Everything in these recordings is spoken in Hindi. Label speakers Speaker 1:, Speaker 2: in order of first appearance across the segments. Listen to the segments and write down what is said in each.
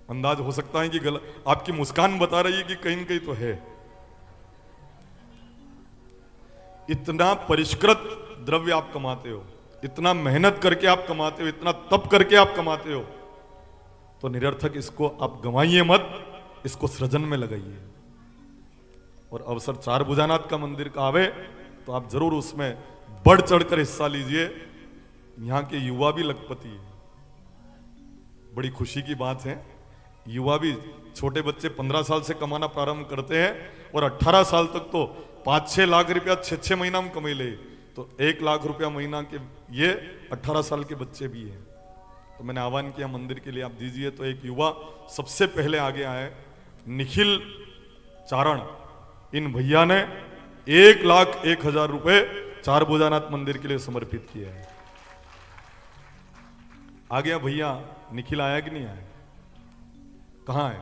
Speaker 1: अंदाज हो सकता है कि आपकी मुस्कान बता रही है कि कहीं न कहीं तो है। इतना परिष्कृत द्रव्य आप कमाते हो, इतना मेहनत करके आप कमाते हो, इतना तप करके आप कमाते हो, तो निरर्थक इसको आप गंवाइए मत, इसको सृजन में लगाइए। और अवसर चार भुजानाथ का मंदिर का आवे तो आप जरूर उसमें बढ़ चढ़कर हिस्सा लीजिए। यहां के युवा भी लखपति है, बड़ी खुशी की बात है। युवा भी, छोटे बच्चे 15 साल से कमाना प्रारंभ करते हैं और 18 साल तक तो 5-6 लाख रुपया 6-6 महीना में कमा ले, तो 1 लाख रुपया महीना के ये 18 साल के बच्चे भी हैं। तो मैंने आह्वान किया मंदिर के लिए आप दीजिए, तो एक युवा सबसे पहले आगे आए, निखिल चारण। इन भैया ने 1,01,000 रुपए चार भुजानाथ मंदिर के लिए समर्पित किया है। आ गया भैया, निखिल आया कि नहीं आया? कहां है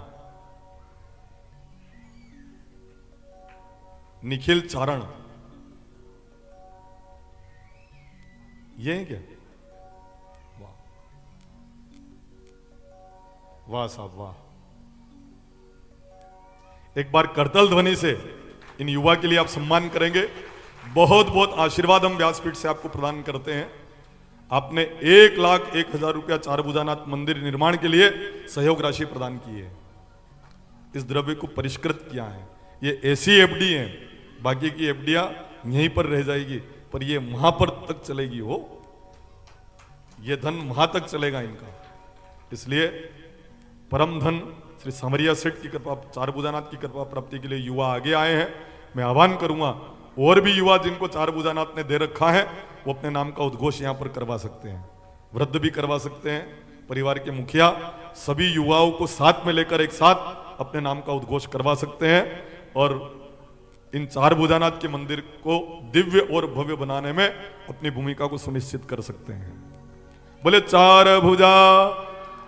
Speaker 1: निखिल चारण? ये है क्या? वाह वाह साहब वाह। एक बार करतल ध्वनि से इन युवा के लिए आप सम्मान करेंगे। बहुत बहुत आशीर्वाद हम व्यासपीठ से आपको प्रदान करते हैं। आपने 1,01,000 रुपया चार भुजानाथ मंदिर निर्माण के लिए सहयोग राशि प्रदान की है। इस द्रव्य को परिष्कृत किया है। ये ऐसी एफडी है, बाकी की एफडियां यहीं पर रह जाएगी, पर ये वहां पर तक चलेगी। हो ये धन वहां तक चलेगा इनका। इसलिए परम धन श्री सामरिया सेठ की कृपा, चार भुजानाथ की कृपा प्राप्ति के लिए युवा आगे आए हैं। मैं आह्वान करूंगा और भी युवा जिनको चार भुजानाथ ने दे रखा है वो अपने नाम का उद्घोष यहां पर करवा सकते हैं, वृद्ध भी करवा सकते हैं। परिवार के मुखिया सभी युवाओं को साथ में लेकर एक साथ अपने नाम का उद्घोष करवा सकते हैं और इन चार भुजानाथ के मंदिर को दिव्य और भव्य बनाने में अपनी भूमिका को सुनिश्चित कर सकते हैं। बोले चार भुजा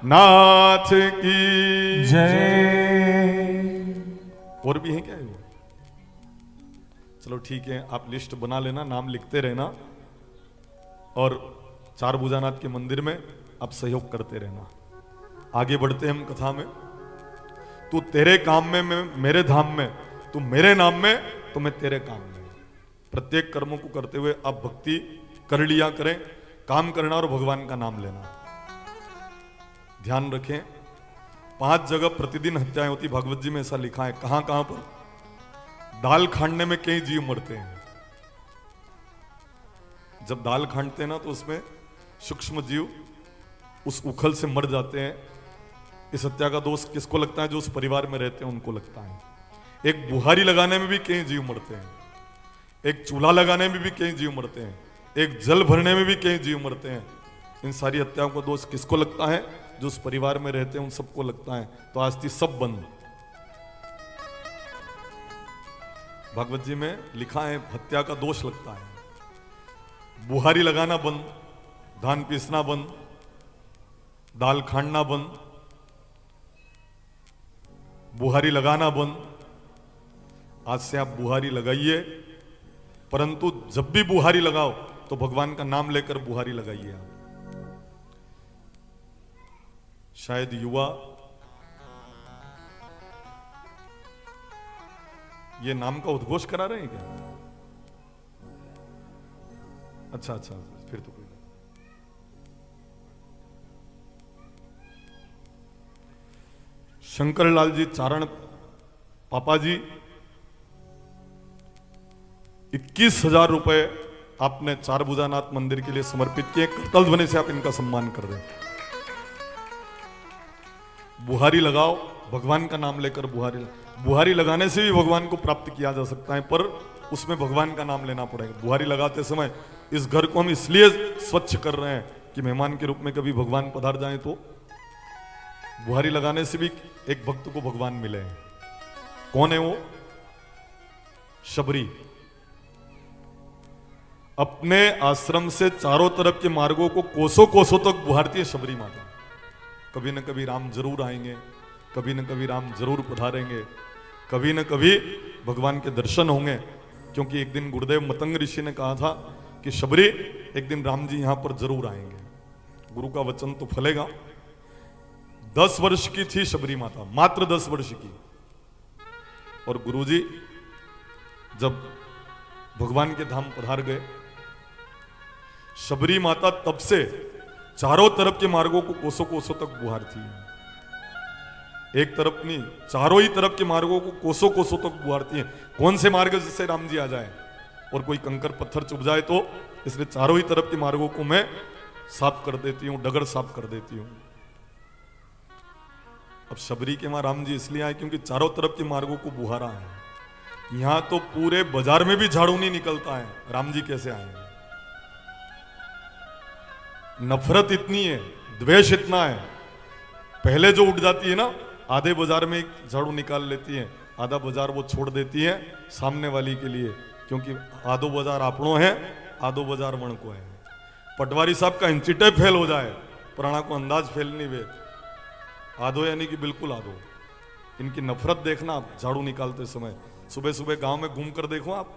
Speaker 1: नाथ की
Speaker 2: जय।
Speaker 1: और भी है क्या वो? चलो ठीक है, आप लिस्ट बना लेना, नाम लिखते रहना और चार भुजानाथ के मंदिर में आप सहयोग करते रहना। आगे बढ़ते हैं हम कथा में। तू तेरे काम में, मैं मेरे धाम में, तू मेरे नाम में, तो मैं तेरे काम में। प्रत्येक कर्मों को करते हुए आप भक्ति कर लिया करें, काम करना और भगवान का नाम लेना। ध्यान रखें, 5 जगह प्रतिदिन हत्याएं होती, भागवत जी में ऐसा लिखा है। कहां कहां पर? दाल खांडने में कई जीव मरते हैं। जब दाल खांडते हैं ना तो उसमें सूक्ष्म जीव उस उखल से मर जाते हैं। इस हत्या का दोष किसको लगता है? जो उस परिवार में रहते हैं उनको लगता है। एक बुहारी लगाने में भी कई जीव मरते हैं, एक चूल्हा लगाने में भी कई जीव मरते हैं, एक जल भरने में भी कई जीव मरते हैं। इन सारी हत्याओं का दोष किसको लगता है? जो उस परिवार में रहते हैं उन सबको लगता है। तो आज थी सब बंद। भागवत जी में लिखा है हत्या का दोष लगता है। बुहारी लगाना बंद, धान पीसना बंद, दाल खांडना बंद, बुहारी लगाना बंद। आज से आप बुहारी लगाइए, परंतु जब भी बुहारी लगाओ तो भगवान का नाम लेकर बुहारी लगाइए। आप शायद युवा ये नाम का उद्घोष करा रहे हैं क्या? अच्छा अच्छा, फिर तो कोई शंकरलाल जी चारण पापा जी 21,000 रुपए आपने चार भुजानाथ मंदिर के लिए समर्पित किए। करतल ध्वनि से आप इनका सम्मान कर रहे हैं। बुहारी लगाओ, भगवान का नाम लेकर बुहारी लगाने से भी भगवान को प्राप्त किया जा सकता है, पर उसमें भगवान का नाम लेना पड़ेगा। बुहारी लगाते समय इस घर को हम इसलिए स्वच्छ कर रहे हैं कि मेहमान के रूप में कभी भगवान पधार जाएं, तो बुहारी लगाने से भी एक भक्त को भगवान मिले हैं। कौन है वो? शबरी। अपने आश्रम से चारों तरफ के मार्गों को कोसों कोसों तक बुहारती है शबरी माता। कभी न कभी राम जरूर आएंगे, कभी न कभी राम जरूर पधारेंगे, कभी न कभी भगवान के दर्शन होंगे। क्योंकि एक दिन गुरुदेव मतंग ऋषि ने कहा था कि शबरी एक दिन राम जी यहां पर जरूर आएंगे। गुरु का वचन तो फलेगा। 10 वर्ष की थी शबरी माता, मात्र 10 वर्ष की। और गुरुजी जब भगवान के धाम पधार गए, शबरी माता तब से चारों तरफ के मार्गों को कोसों कोसों तक बुहारती है। एक तरफ नहीं, चारों ही तरफ के मार्गों को कोसों कोसों तक बुहारती है। कौन से मार्ग जिससे राम जी आ जाए और कोई कंकर पत्थर चुभ जाए तो, इसलिए चारों ही तरफ के मार्गों को मैं साफ कर देती हूं, डगर साफ कर देती हूं। अब शबरी के मां राम जी इसलिए आए क्योंकि चारों तरफ के मार्गों को बुहारा है। यहां तो पूरे बाजार में भी झाड़ू नहीं निकलता है, राम जी कैसे आए? नफरत इतनी है, द्वेष इतना है। पहले जो उठ जाती है ना, आधे बाजार में एक झाड़ू निकाल लेती है, आधा बाजार वो छोड़ देती है सामने वाली के लिए, क्योंकि आधो बाजार आपनो है, आधो बाजार वण को है। पटवारी साहब का इंचिटे फेल हो जाए, पुराना को अंदाज फेल नहीं वे। आधो यानी कि बिल्कुल आधो। इनकी नफरत देखना आप झाड़ू निकालते समय, सुबह सुबह गांव में घूम कर देखो आप,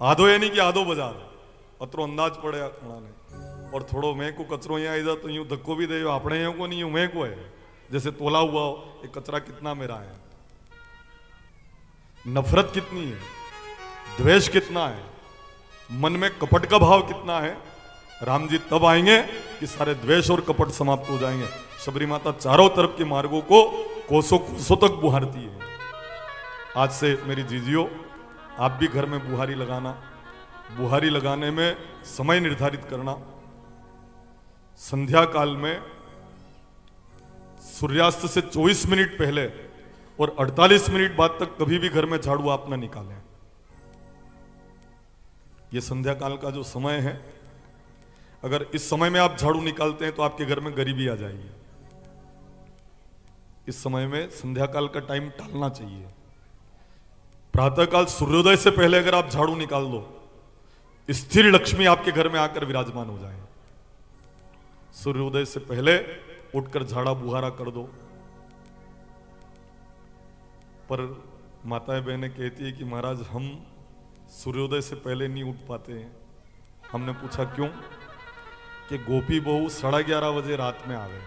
Speaker 1: आधो यानी कि आधो बाजार, अतरो अंदाज पड़े ने। और थोड़ो मैं को कचरो यहाँ आई जा तो यूं धक्को भी दे, अपने यहाँ को नहीं, यूं मैं को है, जैसे तोला हुआ हो ये कचरा कितना मेरा है। नफरत कितनी है, द्वेष कितना है, मन में कपट का भाव कितना है। राम जी तब आएंगे कि सारे द्वेष और कपट समाप्त हो जाएंगे। शबरी माता चारों तरफ के मार्गों को कोसों कोसों तक बुहारती है। आज से मेरी जीजियों, आप भी घर में बुहारी लगाना। बुहारी लगाने में समय निर्धारित करना। संध्या काल में सूर्यास्त से 24 मिनट पहले और 48 मिनट बाद तक कभी भी घर में झाड़ू आप ना निकालें। यह संध्या काल का जो समय है, अगर इस समय में आप झाड़ू निकालते हैं तो आपके घर में गरीबी आ जाएगी। इस समय में संध्या काल का टाइम टालना चाहिए। प्रातःकाल सूर्योदय से पहले अगर आप झाड़ू निकाल दो, स्थिर लक्ष्मी आपके घर में आकर विराजमान हो जाए। सूर्योदय से पहले उठकर झाड़ा बुहारा कर दो। पर माताएं बहनें कहती है कि महाराज हम सूर्योदय से पहले नहीं उठ पाते हैं। हमने पूछा क्यों? कि गोपी बहू 11:30 बजे रात में आवे,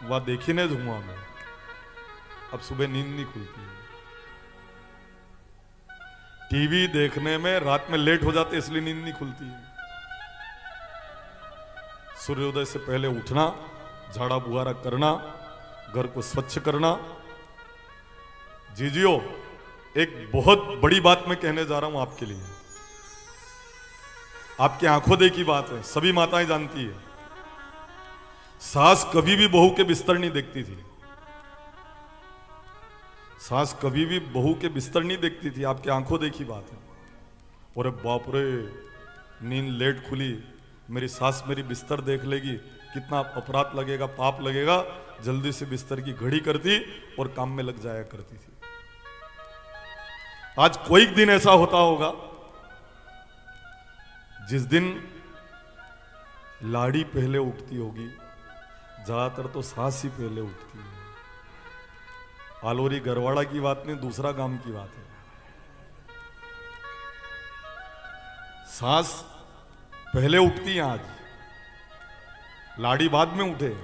Speaker 1: वह देखी ने धुआं में, अब सुबह नींद नहीं खुलती है। टीवी देखने में रात में लेट हो जाते इसलिए नींद नहीं खुलती है। सूर्योदय से पहले उठना, झाड़ा बुहारा करना, घर को स्वच्छ करना। जीजियो, एक बहुत बड़ी बात मैं कहने जा रहा हूं आपके लिए। आपकी आंखों देखी बात है, सभी माताएं जानती है। सास कभी भी बहू के बिस्तर नहीं देखती थी। सास कभी भी बहू के बिस्तर नहीं देखती थी, आपकी आंखों देखी बात है। और बाप रे, नींद लेट खुली, मेरी सास मेरी बिस्तर देख लेगी, कितना अपराध लगेगा, पाप लगेगा। जल्दी से बिस्तर की घड़ी करती और काम में लग जाया करती थी। आज कोई दिन ऐसा होता होगा जिस दिन लाड़ी पहले उठती होगी। ज्यादातर तो सास ही पहले उठती है। आलोरी गरवाड़ा की बात नहीं, दूसरा गांव की बात है। सास पहले उठती है आज, लाड़ी बाद में उठे।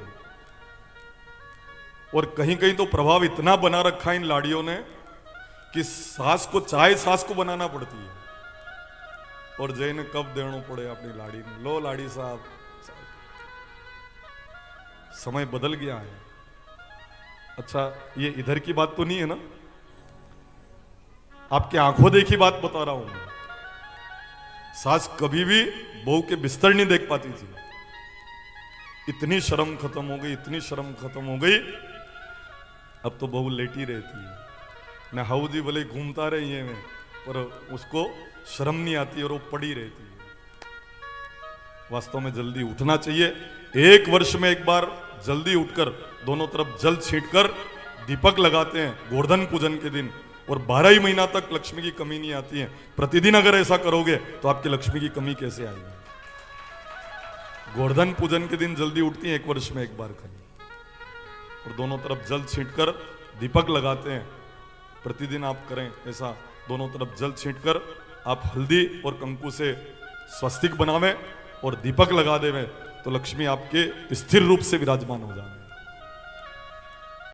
Speaker 1: और कहीं कहीं तो प्रभाव इतना बना रखा इन लाड़ियों ने कि सास को चाय सास को बनाना पड़ती है। और जय ने कब देना पड़े अपनी लाड़ी ने, लो लाड़ी साहब। समय बदल गया है। अच्छा, ये इधर की बात तो नहीं है ना, आपकी आंखों देखी बात बता रहा हूं। सास कभी भी बहू के बिस्तर नहीं देख पाती थी। इतनी शर्म खत्म हो गई, इतनी शर्म खत्म हो गई। अब तो बहू लेटी रहती है ना, हाउ जी भले घूमता रही है में, पर उसको शर्म नहीं आती और वो पड़ी रहती है। वास्तव में जल्दी उठना चाहिए। एक वर्ष में एक बार जल्दी उठकर दोनों तरफ जल छींटकर दीपक लगाते हैं गोवर्धन पूजन के दिन, और 12 ही महीना तक लक्ष्मी की कमी नहीं आती है। प्रतिदिन अगर ऐसा करोगे तो आपकी लक्ष्मी की कमी कैसे आएगी? गोवर्धन पूजन के दिन जल्दी उठती है, एक वर्ष में एक बार खाली, और दोनों तरफ जल छींटकर दीपक लगाते हैं। प्रतिदिन आप करें ऐसा, दोनों तरफ जल छींटकर आप हल्दी और कंकु से स्वस्तिक बनावें और दीपक लगा देवें, तो लक्ष्मी आपके स्थिर रूप से विराजमान हो जाए।